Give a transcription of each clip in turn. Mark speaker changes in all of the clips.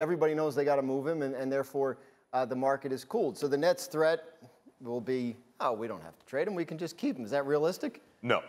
Speaker 1: everybody knows they got to move him, and therefore the market is cooled. So the Nets' threat will be, oh, we don't have to trade him. We can just keep him. Is that realistic?
Speaker 2: No.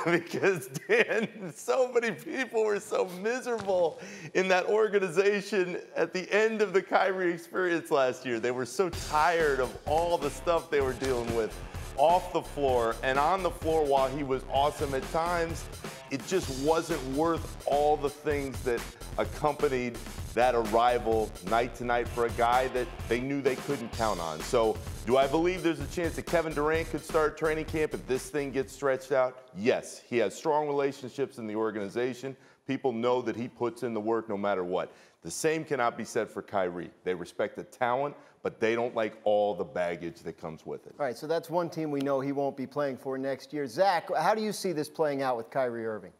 Speaker 2: Because, Dan, so many people were so miserable in that organization at the end of the Kyrie experience last year. They were so tired of all the stuff they were dealing with off the floor and on the floor. While he was awesome at times, it just wasn't worth all the things that accompanied that arrival night to night for a guy that they knew they couldn't count on. So do I believe there's a chance that Kevin Durant could start training camp if this thing gets stretched out? Yes. He has strong relationships in the organization. People know that he puts in the work no matter what. The same cannot be said for Kyrie. They respect the talent, but they don't like all the baggage that comes with it.
Speaker 1: All right, so that's one team we know he won't be playing for next year. Zach, how do you see this playing out with Kyrie Irving?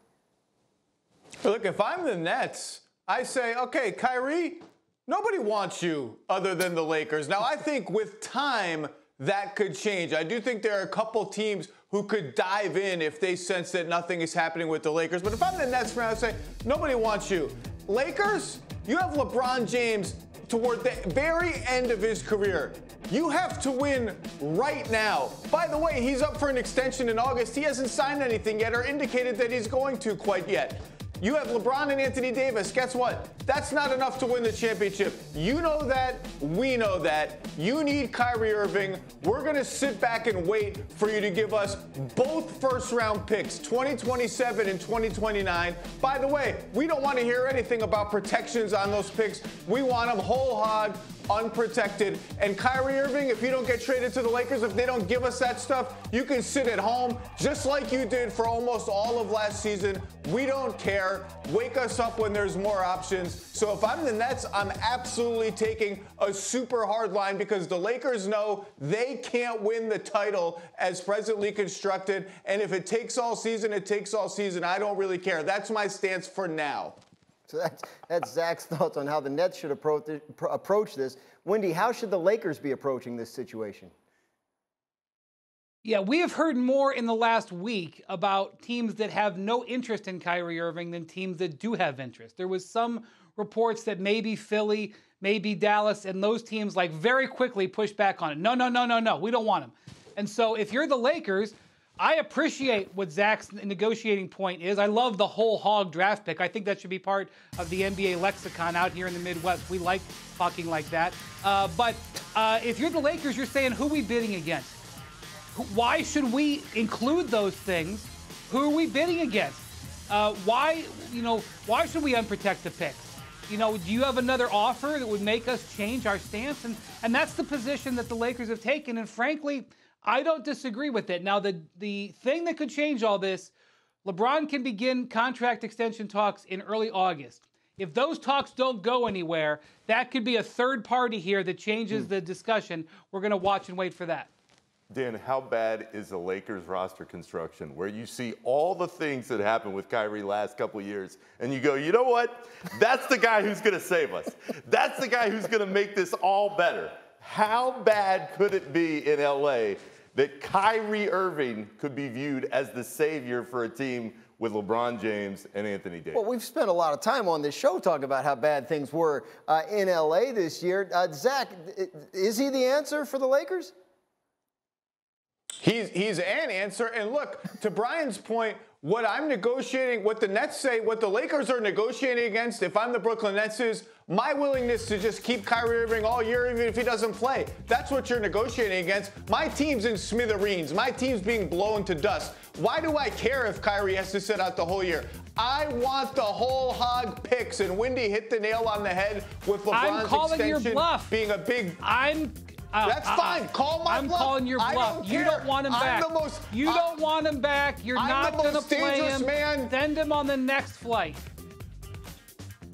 Speaker 3: Look, if I'm the Nets, I say, okay, Kyrie, nobody wants you other than the Lakers. Now, I think with time, that could change. I do think there are a couple teams who could dive in if they sense that nothing is happening with the Lakers. But if I'm the Nets fan, I say, nobody wants you. Lakers, you have LeBron James toward the very end of his career. You have to win right now. By the way, he's up for an extension in August. He hasn't signed anything yet or indicated that he's going to quite yet. You have LeBron and Anthony Davis. Guess what? That's not enough to win the championship. You know that. We know that. You need Kyrie Irving. We're going to sit back and wait for you to give us both first-round picks, 2027 and 2029. By the way, we don't want to hear anything about protections on those picks. We want them whole hog, unprotected. And Kyrie Irving, if you don't get traded to the Lakers, if they don't give us that stuff, you can sit at home just like you did for almost all of last season. We don't care. Wake us up when there's more options. So if I'm the Nets, I'm absolutely taking a super hard line because the Lakers know they can't win the title as presently constructed. And if it takes all season, it takes all season. I don't really care. That's my stance for now.
Speaker 1: So that's Zach's thoughts on how the Nets should approach this. Wendy, how should the Lakers be approaching this situation?
Speaker 4: Yeah, we have heard more in the last week about teams that have no interest in Kyrie Irving than teams that do have interest. There was some reports that maybe Philly, maybe Dallas, and those teams like very quickly pushed back on it. No, we don't want him. And so if you're the Lakers, I appreciate what Zach's negotiating point is. I love the whole hog draft pick. I think that should be part of the NBA lexicon out here in the Midwest. We like talking like that. But if you're the Lakers, you're saying, who are we bidding against? Why should we include those things? Who are we bidding against? Why should we unprotect the picks? Do you have another offer that would make us change our stance? And that's the position that the Lakers have taken. And frankly, I don't disagree with it. Now, the thing that could change all this, LeBron can begin contract extension talks in early August. If those talks don't go anywhere, that could be a third party here that changes the discussion. We're going to watch and wait for that.
Speaker 2: Dan, how bad is the Lakers roster construction where you see all the things that happened with Kyrie last couple of years and you go, you know what? That's the guy who's going to save us. That's the guy who's going to make this all better. How bad could it be in LA that Kyrie Irving could be viewed as the savior for a team with LeBron James and Anthony Davis?
Speaker 1: Well, we've spent a lot of time on this show talking about how bad things were in LA this year. Zach, is he the answer for the Lakers?
Speaker 3: He's an answer. And look, to Brian's point, what I'm negotiating, what the Nets say, what the Lakers are negotiating against, if I'm the Brooklyn Nets, is my willingness to just keep Kyrie Irving all year, even if he doesn't play. That's what you're negotiating against. My team's in smithereens. My team's being blown to dust. Why do I care if Kyrie has to sit out the whole year? I want the whole hog picks. And Wendy hit the nail on the head with LeBron's extension being a big... That's fine. Call my bluff.
Speaker 4: I'm calling your bluff. You don't want him back. You don't want him back. You're not going to play him. Send him on the next flight.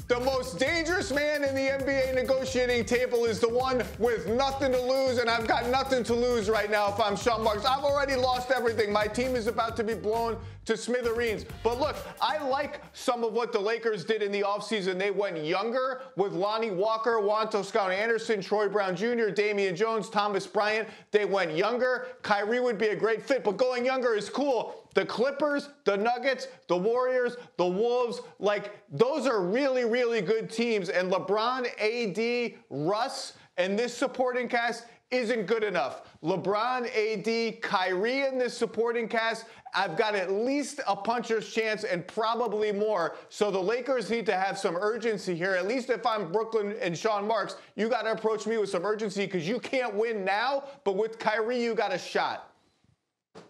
Speaker 3: The most dangerous man in the NBA negotiating table is the one with nothing to lose, and I've got nothing to lose right now if I'm Sean Marks. I've already lost everything. My team is about to be blown to smithereens. But look, I like some of what the Lakers did in the offseason. They went younger with Lonnie Walker, Juan Toscano Anderson, Troy Brown Jr., Damian Jones, Thomas Bryant. They went younger. Kyrie would be a great fit, but going younger is cool. The Clippers, the Nuggets, the Warriors, the Wolves, like those are really, really good teams. And LeBron, AD, Russ, and this supporting cast isn't good enough. LeBron, AD, Kyrie in this supporting cast, I've got at least a puncher's chance and probably more. So the Lakers need to have some urgency here. At least if I'm Brooklyn and Sean Marks, you got to approach me with some urgency because you can't win now, but with Kyrie, you got a shot.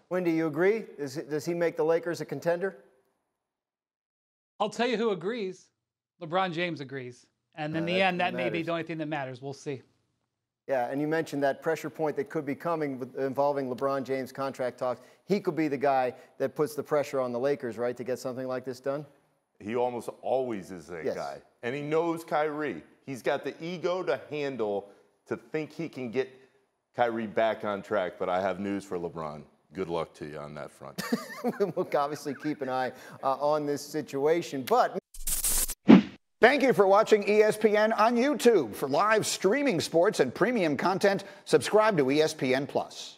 Speaker 1: Wendy, you agree? Does he make the Lakers a contender?
Speaker 4: I'll tell you who agrees. LeBron James agrees. And in the end, that may be the only thing that matters. We'll see.
Speaker 1: Yeah, and you mentioned that pressure point that could be coming involving LeBron James contract talks. He could be the guy that puts the pressure on the Lakers, right, to get something like this done?
Speaker 2: He almost always is that guy. And he knows Kyrie. He's got the ego to handle, to think he can get Kyrie back on track. But I have news for LeBron. Good luck to you on that front.
Speaker 1: We'll obviously keep an eye on this situation. But
Speaker 5: thank you for watching ESPN on YouTube. For live streaming sports and premium content, subscribe to ESPN+.